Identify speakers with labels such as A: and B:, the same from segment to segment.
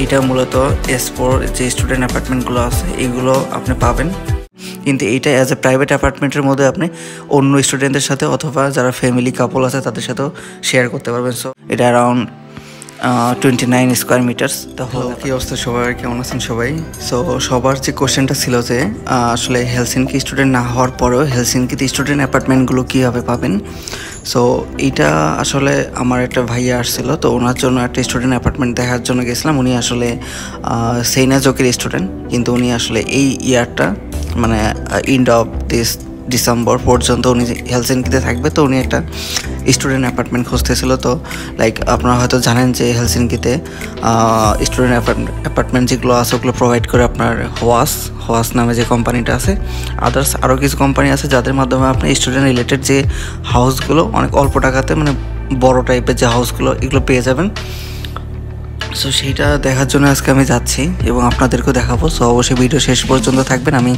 A: এইটা মূলত এস4 যে স্টুডেন্ট অ্যাপার্টমেন্টগুলো আছে এইগুলো আপনি পাবেন, কিন্তু এইটা অ্যাজ এ প্রাইভেট অ্যাপার্টমেন্টের মধ্যে আপনি অন্য স্টুডেন্টদের সাথে অথবা যারা ফ্যামিলি কাপল আছে তাদের সাথেও শেয়ার করতে পারবেন। সো এটা অ্যারাউন্ড 29 স্কোয়ার মিটার্স। তাহলে কী অবস্থা সবাই, কেমন আছেন সবাই? সো সবার যে কোশ্চেনটা ছিল যে আসলে হেলসিনকি স্টুডেন্ট না হওয়ার পরেও হেলসিনকিতে স্টুডেন্ট অ্যাপার্টমেন্টগুলো কীভাবে পাবেন। সো এইটা আসলে আমার একটা ভাইয়া আসছিল, তো ওনার জন্য একটা স্টুডেন্ট অ্যাপার্টমেন্ট দেখার জন্য গেছিলাম। উনি আসলে সেইনাজোকের স্টুডেন্ট, কিন্তু উনি আসলে এই ইয়ারটা মানে এন্ড অফ ডিসেম্বর পর্যন্ত উনি হেলসিনকিতে থাকবে। তো উনি একটা স্টুডেন্ট অ্যাপার্টমেন্ট খুঁজতেছিল। তো লাইক আপনারা হয়তো জানেন যে হেলসিনকিতে স্টুডেন্ট অ্যাপার্টমেন্ট যেগুলো আছে ওগুলো প্রোভাইড করে আপনার হোয়াস নামে যে কোম্পানিটা আছে। আদার্স আরও কিছু কোম্পানি আছে যাদের মাধ্যমে আপনি স্টুডেন্ট রিলেটেড যে হাউসগুলো অনেক অল্প টাকাতে মানে বড় টাইপের যে হাউসগুলো এগুলো পেয়ে যাবেন। সো সেইটা দেখার জন্য আজকে আমি যাচ্ছি এবং আপনাদেরকেও দেখাবো। সো অবশ্যই ভিডিও শেষ পর্যন্ত থাকবেন। আমি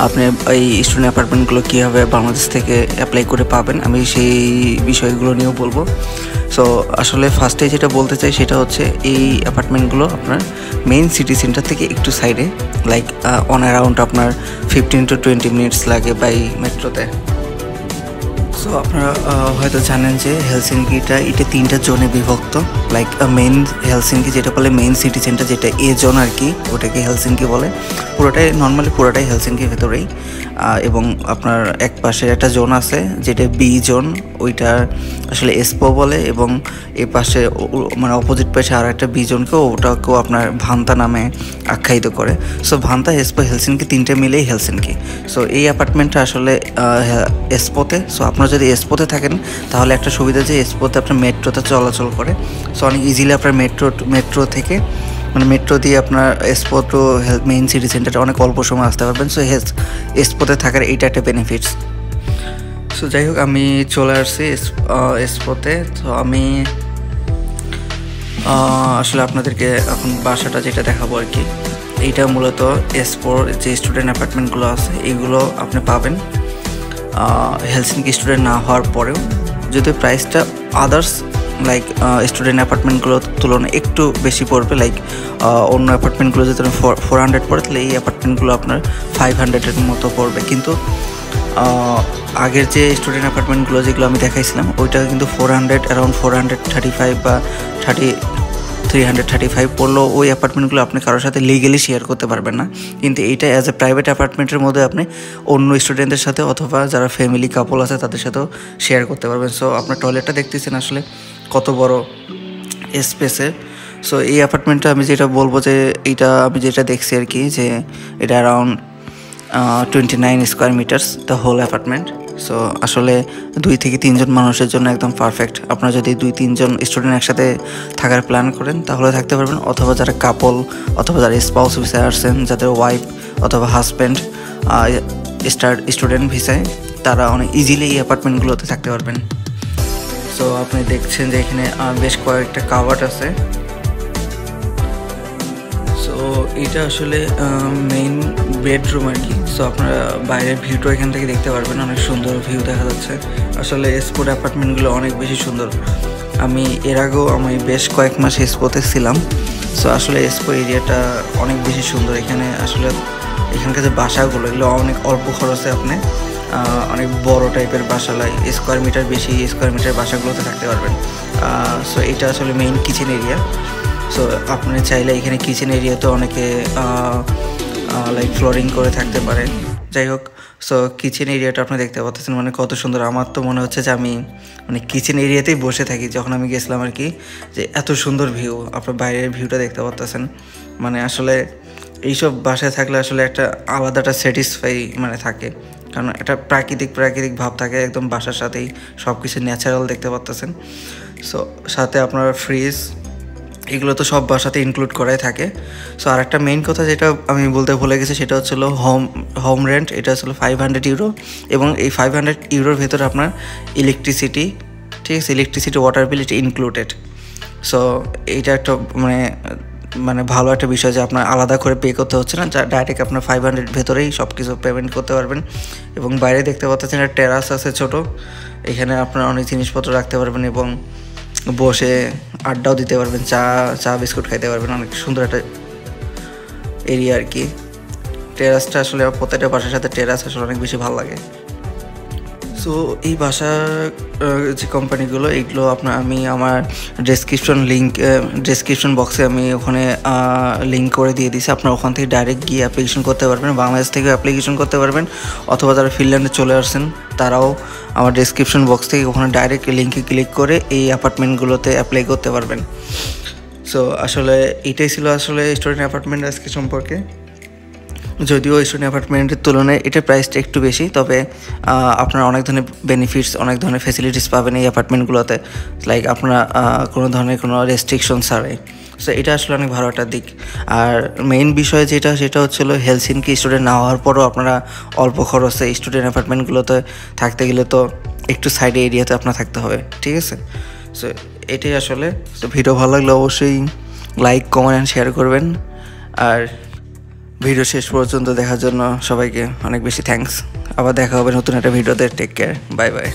A: আপনি এই স্টুডেন্ট অ্যাপার্টমেন্টগুলো কীভাবে বাংলাদেশ থেকে অ্যাপ্লাই করে পাবেন আমি সেই বিষয়গুলো নিয়েও বলবো। সো আসলে ফার্স্টে যেটা বলতে চাই সেটা হচ্ছে এই অ্যাপার্টমেন্টগুলো আপনার মেইন সিটি সেন্টার থেকে একটু সাইডে, লাইক অন অ্যারাউন্ড আপনার 15 to 20 মিনিটস লাগে বাই মেট্রোতে। সো আপনারা হয়তো জানেন যে হেলসিনকিটা এটা 3টা জোনে বিভক্ত। লাইক মেইন হেলসিনকি যেটা বলে মেইন সিটি সেন্টার, যেটা এ জোন আর কি, ওটাকে হেলসিনকি বলে। পুরোটাই হেলসিনকির ভেতরেই। এবং আপনার এক পাশে একটা জোন আছে যেটা বি জোন, ওইটার আসলে এসপো বলে। এবং এ পাশে মানে অপোজিট পাশে আর একটা বি জোনকেও ওটাকেও আপনার ভান্তা নামে আখ্যায়িত করে। সো ভান্তা, এসপো, হেলসিনকি 3টে মিলেই হেলসিনকি। সো এই অ্যাপার্টমেন্টটা আসলে এসপোতে। সো আপনারা যদি এসপোতে থাকেন তাহলে একটা সুবিধা যে এসপোতে আপনার মেট্রোতে চলাচল করে। সো অনেক ইজিলি আপনার মেট্রো থেকে মানে মেট্রো দিয়ে আপনার এসপো টু মেইন সিটি সেন্টারে অনেক অল্প সময় আসতে পারবেন। সো এসপোতে থাকার এইটা একটা বেনিফিটস। সো যাই হোক, আমি চলে আসছি এসপোতে। তো আমি আসলে আপনাদেরকে এখন বাসাটা যেটা দেখাবো আর কি, এইটা মূলত এস4 যে স্টুডেন্ট অ্যাপার্টমেন্টগুলো আছে এইগুলো আপনি পাবেন হেলসিনকি স্টুডেন্ট না হওয়ার পরেও। যদি প্রাইসটা আদার্স লাইক স্টুডেন্ট অ্যাপার্টমেন্টগুলোর তুলনায় একটু বেশি পড়বে, লাইক অন্য অ্যাপার্টমেন্টগুলো যদি 400 পড়ে তাহলে এই অ্যাপার্টমেন্টগুলো আপনার 500-এর মতো পড়বে। কিন্তু আগের যে স্টুডেন্ট অ্যাপার্টমেন্টগুলো যেগুলো আমি দেখাইছিলাম ওইটা কিন্তু অ্যারাউন্ড 435 বা 335 পড়লেও ওই অ্যাপার্টমেন্টগুলো আপনি কারোর সাথে লিগেলি শেয়ার করতে পারবেন না। কিন্তু এইটা অ্যাজ এ প্রাইভেট অ্যাপার্টমেন্টের মধ্যে আপনি অন্য স্টুডেন্টদের সাথে অথবা যারা ফ্যামিলি কাপল আছে তাদের সাথেও শেয়ার করতে পারবেন। সো আপনার টয়লেটটা দেখতেছেন আসলে কত বড় স্পেসের। সো এই অ্যাপার্টমেন্টটা আমি যেটা বলবো যে এইটা আমি যেটা দেখছি আর কি, যে এটা around 29 square metres the whole apartment. So আসলে 2 থেকে 3 জন মানুষের জন্য একদম পারফেক্ট। আপনারা যদি 2-3 জন স্টুডেন্ট একসাথে থাকার প্ল্যান করেন তাহলে থাকতে পারবেন, অথবা যারা কাপল অথবা যারা স্পাউস ভিসায় আসছেন, যাদের ওয়াইফ অথবা হাজব্যান্ড স্টুডেন্ট ভিসায়, তারা অনেক ইজিলি এই অ্যাপার্টমেন্টগুলোতে থাকতে পারবেন। সো আপনি দেখছেন যে এখানে বেশ কয়েকটা কাভার্ড আছে। সো এটা আসলে মেইন বেডরুম আর কি। সো আপনারা বাইরের ভিউটা এখান থেকে দেখতে পারবেন, অনেক সুন্দর ভিউ দেখা যাচ্ছে। আসলে এসপোর অ্যাপার্টমেন্টগুলো অনেক বেশি সুন্দর। আমি এর আগেও আমি বেশ কয়েক মাস এসপোতে ছিলাম। সো আসলে এসপো এরিয়াটা অনেক বেশি সুন্দর। এখানে আসলে এখানকার যে বাসাগুলো এগুলো অনেক অল্প খরচে আপনি অনেক বড় টাইপের বাসা, স্কোয়ার মিটার বাসাগুলোতে থাকতে পারবেন। সো এটা আসলে মেইন কিচেন এরিয়া। সো আপনি চাইলে এখানে কিচেন এরিয়াতে অনেকে লাইক ফ্লোরিং করে থাকতে পারে। যাই হোক, সো কিচেন এরিয়াটা আপনি দেখতে পাচ্ছেন মানে কত সুন্দর। আমার তো মনে হচ্ছে যে আমি মানে কিচেন এরিয়াতেই বসে থাকি যখন আমি গেছিলাম আর কি, যে এত সুন্দর ভিউ। আপনার বাইরের ভিউটা দেখতে পাচ্ছেন, মানে আসলে এইসব বাসায় থাকলে আসলে একটা আলাদা একটা স্যাটিসফাই মানে থাকে, কারণ একটা প্রাকৃতিক ভাব থাকে একদম বাসার সাথেই, সব কিছু ন্যাচারাল দেখতে পাচ্ছেন। সো সাথে আপনার ফ্রিজ এগুলো তো সব বাসাতে ইনক্লুড করাই থাকে। সো আর একটা মেইন কথা যেটা আমি বলতে ভুলে গেছি সেটা হচ্ছিল হোম রেন্ট। এটা হচ্ছিলো 500 ইউরো, এবং এই 500 ইউরোর ভেতরে আপনার ইলেকট্রিসিটি, ঠিক আছে, ইলেকট্রিসিটি ওয়াটার বিল এটা ইনক্লুডেড। সো এইটা একটা মানে ভালো একটা বিষয় যে আপনার আলাদা করে পে করতে হচ্ছে না, যা ডাইরেক্ট আপনার 500 ভেতরেই সব কিছু পেমেন্ট করতে পারবেন। এবং বাইরে দেখতে পাচ্ছেন একটা টেরাস আছে ছোটো, এখানে আপনার অনেক জিনিসপত্র রাখতে পারবেন। এবং বসে আড্ডাও দিতে পারবেন, চা বিস্কুট খাইতে পারবেন। অনেক সুন্দর একটা এরিয়া আর কি। টেরাসটা আসলে প্রত্যেকটা বাসার সাথে টেরাস আসলে অনেক বেশি ভালো লাগে। সো এই বাসার যে কোম্পানিগুলো এইগুলো আমি আমার ডেসক্রিপশন বক্সে আমি ওখানে লিঙ্ক করে দিয়ে দিয়েছি। আপনারা ওখান থেকে ডাইরেক্ট গিয়ে অ্যাপ্লিকেশন করতে পারবেন, বাংলাদেশ থেকে অ্যাপ্লিকেশন করতে পারবেন, অথবা যারা ফিনল্যান্ডে চলে আসছেন তারাও আমার ডেসক্রিপশন বক্স থেকে ওখানে ডাইরেক্ট লিঙ্কে ক্লিক করে এই অ্যাপার্টমেন্টগুলোতে অ্যাপ্লাই করতে পারবেন। সো আসলে এটাই ছিল আসলে স্টুডেন্ট অ্যাপার্টমেন্ট আজকে সম্পর্কে। যদিও স্টুডেন্ট অ্যাপার্টমেন্টের তুলনায় এটার প্রাইসটা একটু বেশি, তবে আপনারা অনেক ধরনের বেনিফিটস, অনেক ধরনের ফ্যাসিলিটিস পাবেন এই অ্যাপার্টমেন্টগুলোতে। লাইক আপনারা কোনো ধরনের কোনো রেস্ট্রিকশন ছাড়াই। সো এটা আসলে অনেক ভালো একটা দিক। আর মেইন বিষয় সেটা হচ্ছিলো হেলসিনকি স্টুডেন্ট না হওয়ার পরও আপনারা অল্প খরচে স্টুডেন্ট অ্যাপার্টমেন্টগুলোতে থাকতে গেলে তো একটু সাইডে এরিয়াতে আপনার থাকতে হবে, ঠিক আছে? সো এটাই আসলে। তো ভিডিও ভালো লাগলে অবশ্যই লাইক, কমেন্ট অ্যান্ড শেয়ার করবেন। আর ভিডিও শেষ পর্যন্ত দেখার জন্য সবাইকে অনেক বেশি থ্যাঙ্কস। আবার দেখা হবে নতুন একটা ভিডিওতে। Take care, bye by.